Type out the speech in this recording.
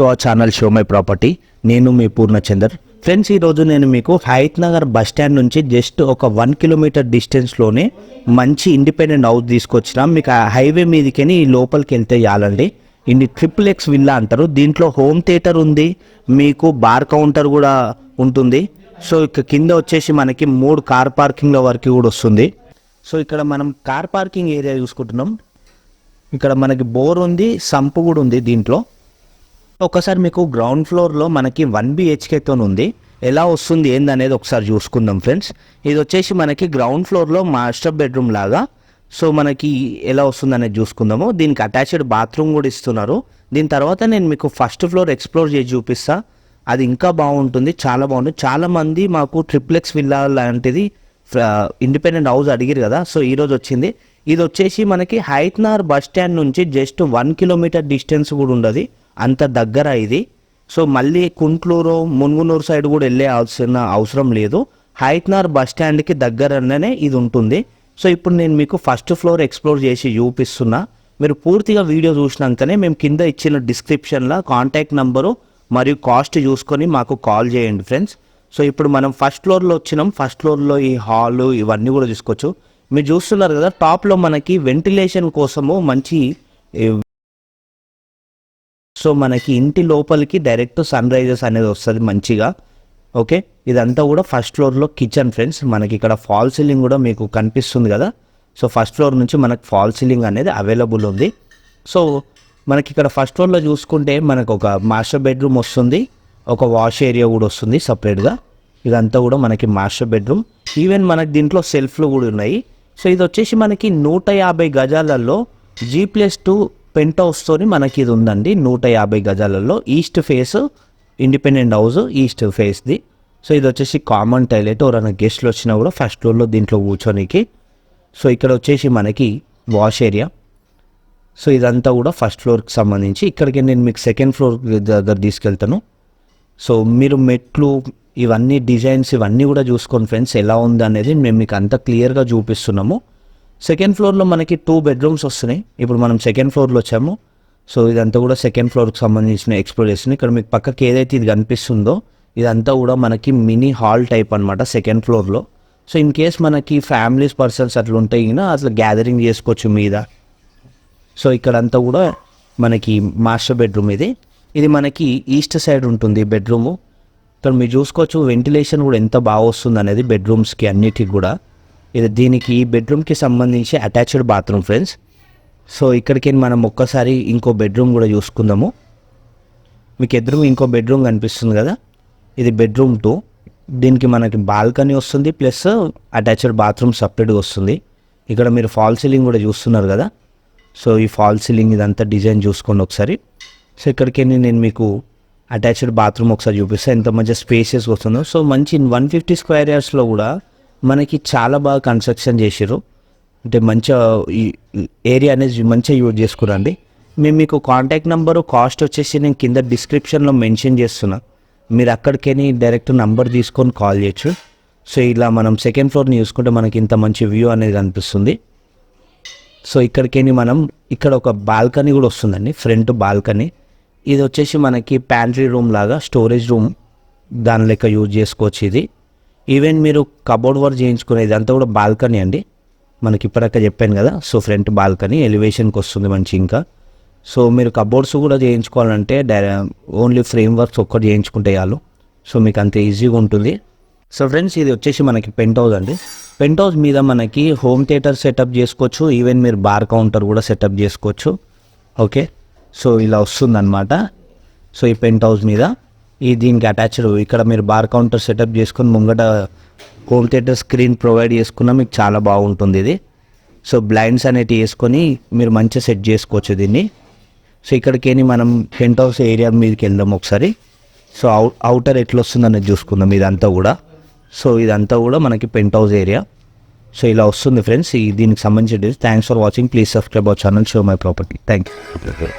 To our channel show my property. నేను మీ Purnachander. Friends, ఈరోజు నేను మీకు హయత్ నగర్ బస్ స్టాండ్ నుంచి జస్ట్ ఒక 1 కిలోమీటర్ డిస్టెన్స్లోనే మంచి ఇండిపెండెంట్ హౌస్ తీసుకొచ్చిన. మీకు హైవే మీదకని ఈ లోపలికి వెళ్తే చాలండి. ఇది ట్రిపుల్ X విల్లా అంటారు. దీంట్లో హోమ్ థియేటర్ ఉంది, మీకు బార్ కౌంటర్ కూడా ఉంటుంది. సో ఇక కింద వచ్చేసి మనకి 3 కార్ పార్కింగ్ల వరకు కూడా వస్తుంది. సో ఇక్కడ మనం కార్ పార్కింగ్ ఏరియా చూసుకుంటున్నాం. ఇక్కడ మనకి బోర్ ఉంది, సంపు కూడా ఉంది. దీంట్లో ఒకసారి మీకు గ్రౌండ్ ఫ్లోర్లో మనకి 1 BHKతో ఉంది. ఎలా వస్తుంది ఏందనేది ఒకసారి చూసుకుందాం ఫ్రెండ్స్. ఇది వచ్చేసి మనకి గ్రౌండ్ ఫ్లోర్లో మాస్టర్ బెడ్రూమ్ లాగా. సో మనకి ఎలా వస్తుంది అనేది చూసుకుందాము. దీనికి అటాచ్డ్ బాత్రూమ్ కూడా ఇస్తున్నారు. దీని తర్వాత నేను మీకు ఫస్ట్ ఫ్లోర్ ఎక్స్ప్లోర్ చేసి చూపిస్తా. అది ఇంకా బాగుంటుంది, చాలా బాగుంటుంది. చాలామంది మాకు ట్రిపుల్ X విల్లా లాంటిది ఇండిపెండెంట్ హౌస్ అడిగారు కదా. సో ఈరోజు వచ్చింది. ఇది వచ్చేసి మనకి హయత్ నగర్ బస్ స్టాండ్ నుంచి జస్ట్ 1 కిలోమీటర్ డిస్టెన్స్ కూడా ఉండదు, అంత దగ్గర ఇది. సో మళ్ళీ కుంట్లూరు మున్గునూరు సైడ్ కూడా వెళ్ళే అవసరం లేదు. హయత్ నగర్ బస్ స్టాండ్కి దగ్గరనే ఇది ఉంటుంది. సో ఇప్పుడు నేను మీకు ఫస్ట్ ఫ్లోర్ ఎక్స్ప్లోర్ చేసి చూపిస్తున్నా. మీరు పూర్తిగా వీడియో చూసినాకనే మేము కింద ఇచ్చిన డిస్క్రిప్షన్లో కాంటాక్ట్ నెంబరు మరియు కాస్ట్ చూసుకొని మాకు కాల్ చేయండి ఫ్రెండ్స్. సో ఇప్పుడు మనం ఫస్ట్ ఫ్లోర్లో వచ్చినాం. ఫస్ట్ ఫ్లోర్లో ఈ హాలు ఇవన్నీ కూడా చూసుకోవచ్చు. మీరు చూస్తున్నారు కదా, టాప్లో మనకి వెంటిలేషన్ కోసము మంచి, సో మనకి ఇంటి లోపలికి డైరెక్ట్ సన్ రైజెస్ అనేది వస్తుంది మంచిగా. ఓకే, ఇదంతా కూడా ఫస్ట్ ఫ్లోర్లో కిచెన్ ఫ్రెండ్స్. మనకి ఇక్కడ ఫాల్ సీలింగ్ కూడా మీకు కనిపిస్తుంది కదా. సో ఫస్ట్ ఫ్లోర్ నుంచి మనకు ఫాల్ సీలింగ్ అనేది అవైలబుల్ ఉంది. సో మనకి ఇక్కడ ఫస్ట్ ఫ్లోర్లో చూసుకుంటే మనకు ఒక మాస్టర్ బెడ్రూమ్ వస్తుంది, ఒక వాష్ ఏరియా కూడా వస్తుంది సపరేట్గా. ఇదంతా కూడా మనకి మాస్టర్ బెడ్రూమ్. ఈవెన్ మనకి దీంట్లో సెల్ఫ్లు కూడా ఉన్నాయి. సో ఇది వచ్చేసి మనకి 150 గజాలలో G+2 పెంట్ హౌస్తోని మనకి ఇది ఉందండి. 150 గజాలలో east face independent house, east ఫేస్ది. సో ఇది వచ్చేసి కామన్ టాయిలెట్. ఎవరైనా గెస్ట్లు వచ్చినా కూడా ఫస్ట్ ఫ్లోర్లో దీంట్లో కూర్చోనికి. సో ఇక్కడ వచ్చేసి మనకి వాష్ ఏరియా. సో ఇదంతా కూడా ఫస్ట్ ఫ్లోర్కి సంబంధించి. ఇక్కడికి నేను మీకు సెకండ్ ఫ్లోర్ దగ్గర తీసుకెళ్తాను. సో మీరు మెట్లు ఇవన్నీ డిజైన్స్ ఇవన్నీ కూడా చూసుకోండి ఫ్రెండ్స్, ఎలా ఉంది అనేది మేము మీకు అంత క్లియర్గా చూపిస్తున్నాము. సెకండ్ ఫ్లోర్లో మనకి 2 బెడ్రూమ్స్ వస్తున్నాయి. ఇప్పుడు మనం సెకండ్ ఫ్లోర్లో వచ్చాము. సో ఇదంతా కూడా సెకండ్ ఫ్లోర్కి సంబంధించిన ఎక్స్ప్లోర్ చేస్తుంది. ఇక్కడ మీకు పక్కకి ఏదైతే ఇది కనిపిస్తుందో ఇదంతా కూడా మనకి మినీ హాల్ టైప్ అనమాట సెకండ్ ఫ్లోర్లో. సో ఇన్ కేస్ మనకి ఫ్యామిలీస్ పర్సన్స్ అట్లా ఉంటాయి కదా, అట్లా గ్యాదరింగ్ చేసుకోవచ్చు మీద. సో ఇక్కడంతా కూడా మనకి మాస్టర్ బెడ్రూమ్ ఇది మనకి ఈస్ట్ సైడ్ ఉంటుంది బెడ్రూము. ఇక్కడ మీరు చూసుకోవచ్చు వెంటిలేషన్ కూడా ఎంత బాగా వస్తుంది అనేది బెడ్రూమ్స్కి అన్నిటికి కూడా. ఇది దీనికి ఈ బెడ్రూమ్కి సంబంధించి అటాచ్డ్ బాత్రూమ్ ఫ్రెండ్స్. సో ఇక్కడికి మనం ఒక్కసారి ఇంకో బెడ్రూమ్ కూడా చూసుకుందాము. మీకు ఎదురు ఇంకో బెడ్రూమ్ కనిపిస్తుంది కదా, ఇది బెడ్రూమ్ 2. దీనికి మనకి బాల్కనీ వస్తుంది, ప్లస్ అటాచ్డ్ బాత్రూమ్ సపరేట్గా వస్తుంది. ఇక్కడ మీరు ఫాల్ సీలింగ్ కూడా చూస్తున్నారు కదా. సో ఈ ఫాల్ సీలింగ్ ఇదంతా డిజైన్ చూసుకోండి ఒకసారి. సో ఇక్కడికి నేను మీకు అటాచ్డ్ బాత్రూమ్ ఒకసారి చూపిస్తాను, ఎంత మంచిగా స్పేసెస్ వస్తుందో. సో మంచి 150 స్క్వేర్ యార్డ్స్లో కూడా మనకి చాలా బాగా కన్స్ట్రక్షన్ చేసారు. అంటే మంచిగా ఈ ఏరియా అనేది మంచిగా యూజ్ చేసుకురండి. మేము మీకు కాంటాక్ట్ నెంబరు కాస్ట్ వచ్చేసి నేను కింద డిస్క్రిప్షన్లో మెన్షన్ చేస్తున్నా. మీరు అక్కడికి డైరెక్ట్ నంబర్ తీసుకొని కాల్ చేయొచ్చు. సో ఇలా మనం సెకండ్ ఫ్లోర్ని చూసుకుంటే మనకి ఇంత మంచి వ్యూ అనేది కనిపిస్తుంది. సో ఇక్కడికి మనం ఇక్కడ ఒక బాల్కనీ కూడా వస్తుందండి, ఫ్రంట్ బాల్కనీ. ఇది వచ్చేసి మనకి ప్యాంట్రీ రూమ్ లాగా, స్టోరేజ్ రూమ్ దాని లెక్క యూజ్ చేసుకోవచ్చు ఇది. ఈవెన్ మీరు కబోర్డ్ వర్క్ చేయించుకునేది అంతా కూడా బాల్కనీ అండి. మనకి ఇప్పటిదాకా చెప్పాను కదా. సో ఫ్రంట్ బాల్కనీ ఎలివేషన్కి వస్తుంది మంచి. ఇంకా సో మీరు కబోర్డ్స్ కూడా చేయించుకోవాలంటే ఓన్లీ ఫ్రేమ్ వర్క్స్ ఒక్కటి చేయించుకుంటే చాలు. సో మీకు అంత ఈజీగా ఉంటుంది. సో ఫ్రెండ్స్, ఇది వచ్చేసి మనకి పెంట్ హౌస్ అండి. పెంట్ హౌస్ మీద మనకి హోమ్ థియేటర్ సెటప్ చేసుకోవచ్చు. ఈవెన్ మీరు బార్ కౌంటర్ కూడా సెటప్ చేసుకోవచ్చు. ఓకే, సో ఇలా వస్తుందన్నమాట. సో ఈ పెంట్ హౌస్ మీద దీనికి అటాచ్డ్ ఇక్కడ మీరు బార్ కౌంటర్ సెటప్ చేసుకొని ముంగట హోమ్ థియేటర్ స్క్రీన్ ప్రొవైడ్ చేసుకున్నా మీకు చాలా బాగుంటుంది ఇది. సో బ్లైండ్స్ అనేవి వేసుకొని మీరు మంచిగా సెట్ చేసుకోవచ్చు దీన్ని. సో ఇక్కడికి మనం పెంట్ హౌస్ ఏరియా మీదకి వెళ్దాం ఒకసారి. సో అవుటర్ ఎట్లా వస్తుందనేది చూసుకుందాం ఇదంతా కూడా. సో ఇదంతా కూడా మనకి పెంట్ హౌస్ ఏరియా. సో ఇలా వస్తుంది ఫ్రెండ్స్ దీనికి సంబంధించి. Thanks for watching. Please subscribe our channel show my property. Thank you.